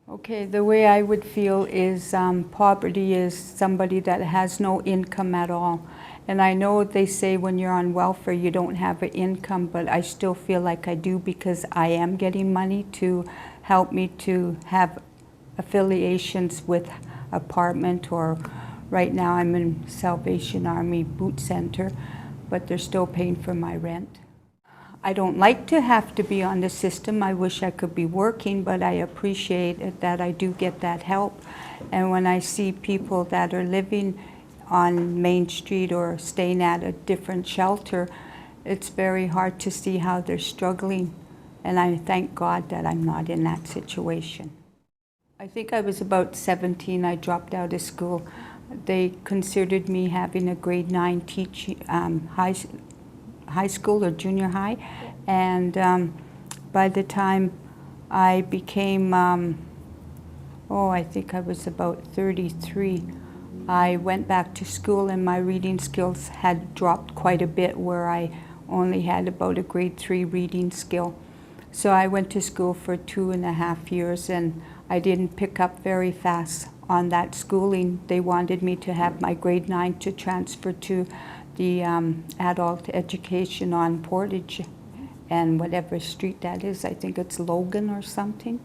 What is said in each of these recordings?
Okay, the way I would feel is poverty is somebody that has no income at all. And I know they say when you're on welfare you don't have an income, but I still feel like I do because I am getting money to help me to have affiliations with apartment, or right now I'm in Salvation Army Boot Center, but they're still paying for my rent. I don't like to have to be on the system. I wish I could be working, but I appreciate it that I do get that help. And when I see people that are living on Main Street or staying at a different shelter, it's very hard to see how they're struggling. And I thank God that I'm not in that situation. I think I was about 17. I dropped out of school. They considered me having a grade 9 teaching high school or junior high, and by the time I became, I think I was about 33, I went back to school and my reading skills had dropped quite a bit, where I only had about a grade 3 reading skill. So I went to school for 2.5 years and I didn't pick up very fast on that schooling. They wanted me to have my grade 9 to transfer to the adult education on Portage and whatever street that is. I think it's Logan or something.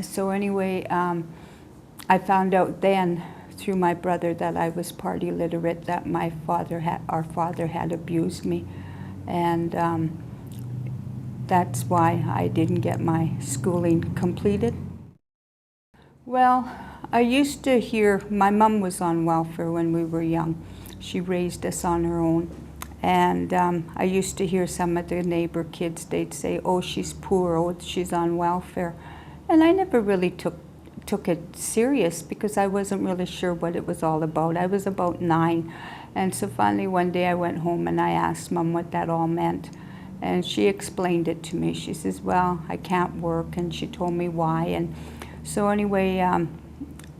So anyway, I found out then through my brother that I was party literate, that our father had abused me, and that's why I didn't get my schooling completed. Well, I used to hear, my mom was on welfare when we were young. She raised us on her own. And I used to hear some of the neighbor kids, they'd say, oh, she's poor, oh, she's on welfare. And I never really took it serious because I wasn't really sure what it was all about. I was about 9. And so finally one day I went home and I asked Mom what that all meant. And she explained it to me. She says, well, I can't work. And she told me why. And so anyway,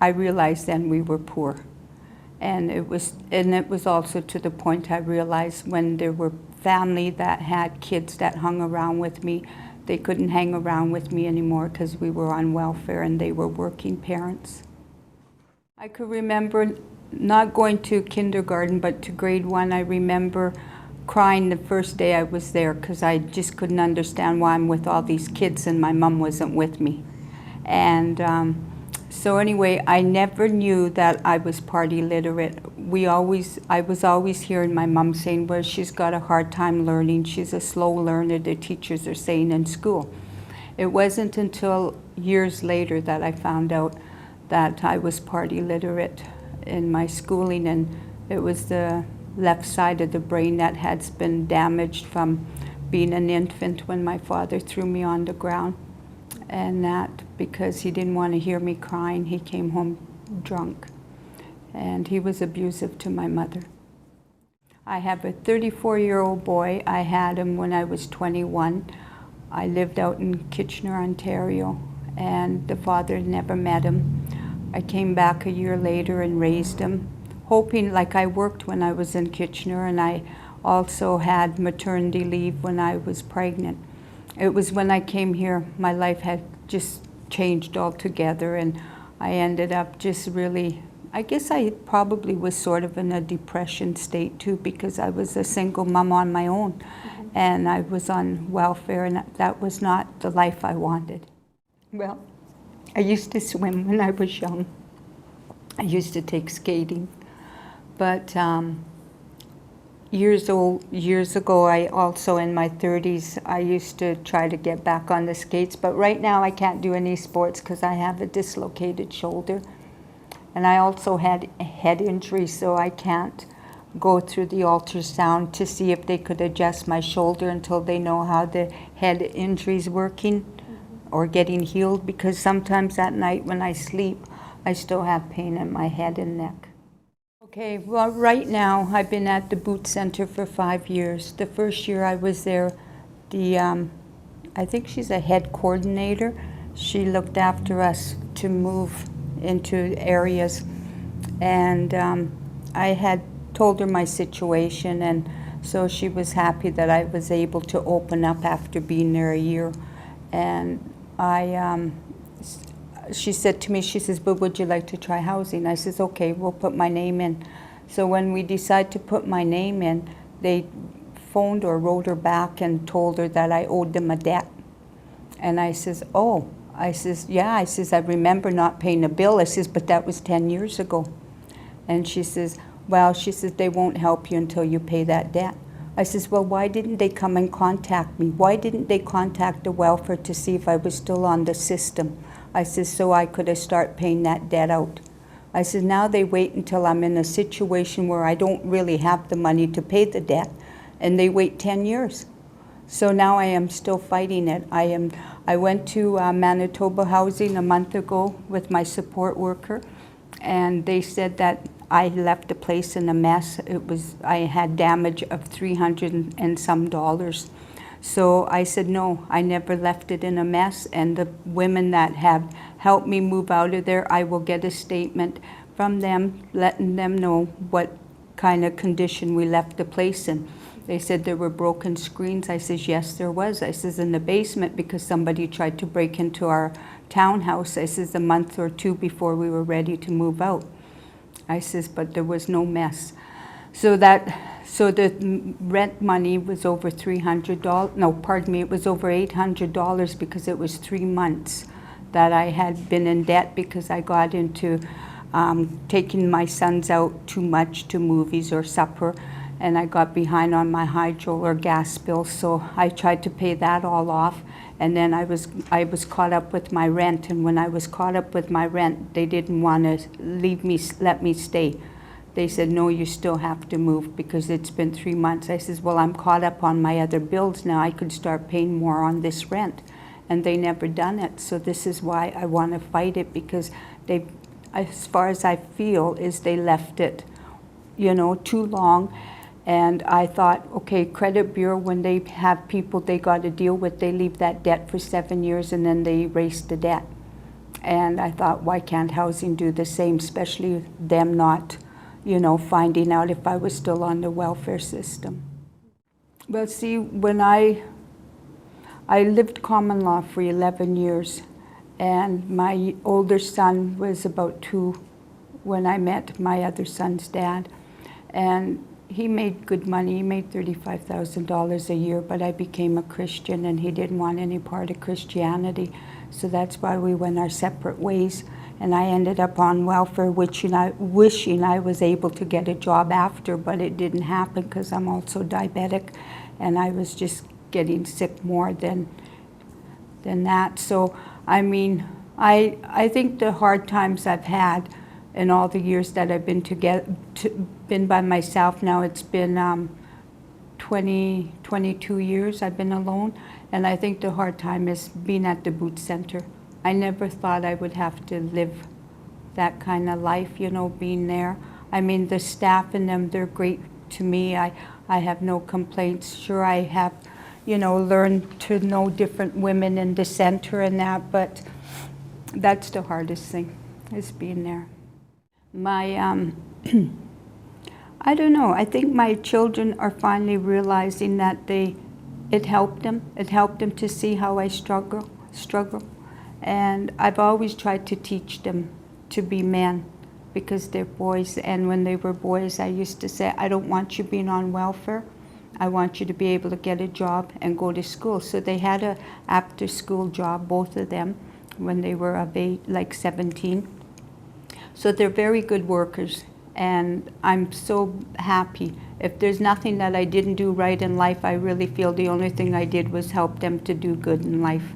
I realized then we were poor. And it was also to the point I realized when there were family that had kids that hung around with me, they couldn't hang around with me anymore because we were on welfare and they were working parents. I could remember not going to kindergarten, but to grade 1, I remember crying the first day I was there because I just couldn't understand why I'm with all these kids and my mom wasn't with me. And so anyway, I never knew that I was party literate. I was always hearing my mom saying, well, she's got a hard time learning. She's a slow learner, the teachers are saying in school. It wasn't until years later that I found out that I was party literate in my schooling, and it was the left side of the brain that had been damaged from being an infant when my father threw me on the ground. And that because he didn't want to hear me crying, he came home drunk. And he was abusive to my mother. I have a 34-year-old boy. I had him when I was 21. I lived out in Kitchener, Ontario, and the father never met him. I came back a year later and raised him, hoping, like I worked when I was in Kitchener, and I also had maternity leave when I was pregnant. It was when I came here, my life had just changed altogether, and I ended up just really, I guess I probably was sort of in a depression state too, because I was a single mom on my own, and I was on welfare, and that was not the life I wanted. Well, I used to swim when I was young. I used to take skating, but years ago, I also in my 30s, I used to try to get back on the skates, but right now I can't do any sports because I have a dislocated shoulder. And I also had a head injury, so I can't go through the ultrasound to see if they could adjust my shoulder until they know how the head injury's working or getting healed, because sometimes at night when I sleep, I still have pain in my head and neck. Okay, well, right now I've been at the Boot Center for 5 years. The first year I was there, I think she's a head coordinator. She looked after us to move into areas, and I had told her my situation, and so she was happy that I was able to open up after being there a year. And she said to me, she says, but would you like to try housing? I says, okay, we'll put my name in. So when we decided to put my name in, they phoned or wrote her back and told her that I owed them a debt. And I says, oh. I says, yeah. I says, I remember not paying a bill. I says, but that was 10 years ago. And she says, well, she says, they won't help you until you pay that debt. I says, well, why didn't they come and contact me? Why didn't they contact the welfare to see if I was still on the system? I says, so I could have started paying that debt out. I said, now they wait until I'm in a situation where I don't really have the money to pay the debt, and they wait 10 years. So now I am still fighting it. I went to Manitoba Housing a month ago with my support worker, and they said that I left the place in a mess. I had damage of $300 and some. So I said, no, I never left it in a mess, and the women that have helped me move out of there, I will get a statement from them letting them know what kind of condition we left the place in. They said there were broken screens. I says, yes, there was. I says, in the basement, because somebody tried to break into our townhouse. I says, a month or two before we were ready to move out. I says, but there was no mess. So the rent money was over $300. No, pardon me, it was over $800 because it was 3 months that I had been in debt because I got into taking my sons out too much to movies or supper, and I got behind on my hydro or gas bill, so I tried to pay that all off, and then I was caught up with my rent, and when I was caught up with my rent, they didn't want to let me stay. They said, no, you still have to move because it's been 3 months. I says, well, I'm caught up on my other bills now. I could start paying more on this rent, and they never done it. So this is why I want to fight it, because they, as far as I feel, is they left it, too long. And I thought, okay, credit bureau, when they have people they got to deal with, they leave that debt for 7 years and then they erase the debt. And I thought, why can't housing do the same, especially them not, finding out if I was still on the welfare system. Well, see, when I lived common law for 11 years, and my older son was about 2 when I met my other son's dad. And he made good money. He made $35,000 a year, but I became a Christian, and he didn't want any part of Christianity. So that's why we went our separate ways. And I ended up on welfare, wishing I was able to get a job after, but it didn't happen because I'm also diabetic, and I was just getting sick more than that. So, I mean, I think the hard times I've had in all the years that I've been been by myself now, it's been 22 years I've been alone, and I think the hard time is being at the boot center. I never thought I would have to live that kind of life, being there. I mean, the staff and them, they're great to me. I have no complaints. Sure, I have, learned to know different women in the center and that, but that's the hardest thing, is being there. I don't know, I think my children are finally realizing that it helped them. It helped them to see how I struggle. And I've always tried to teach them to be men because they're boys. And when they were boys, I used to say, I don't want you being on welfare. I want you to be able to get a job and go to school. So they had a after-school job, both of them, when they were of age, like 17. So they're very good workers, and I'm so happy. If there's nothing that I didn't do right in life, I really feel the only thing I did was help them to do good in life.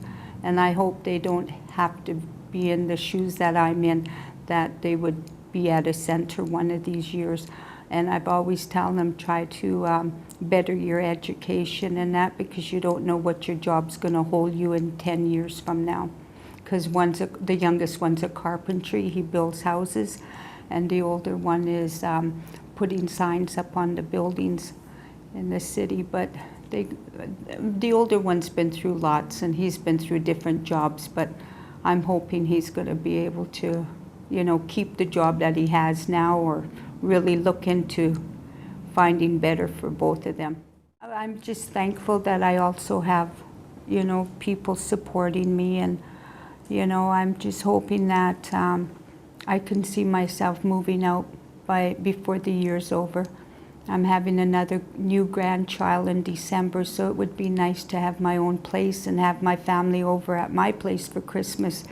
And I hope they don't have to be in the shoes that I'm in, that they would be at a center one of these years. And I've always told them, try to better your education and that, because you don't know what your job's going to hold you in 10 years from now. Because the youngest one's a carpentry, he builds houses, and the older one is putting signs up on the buildings in the city. But the older one's been through lots, and he's been through different jobs, but I'm hoping he's going to be able to, keep the job that he has now, or really look into finding better for both of them. I'm just thankful that I also have, people supporting me, and You know, I'm just hoping that I can see myself moving out before the year's over. I'm having another new grandchild in December, so it would be nice to have my own place and have my family over at my place for Christmas.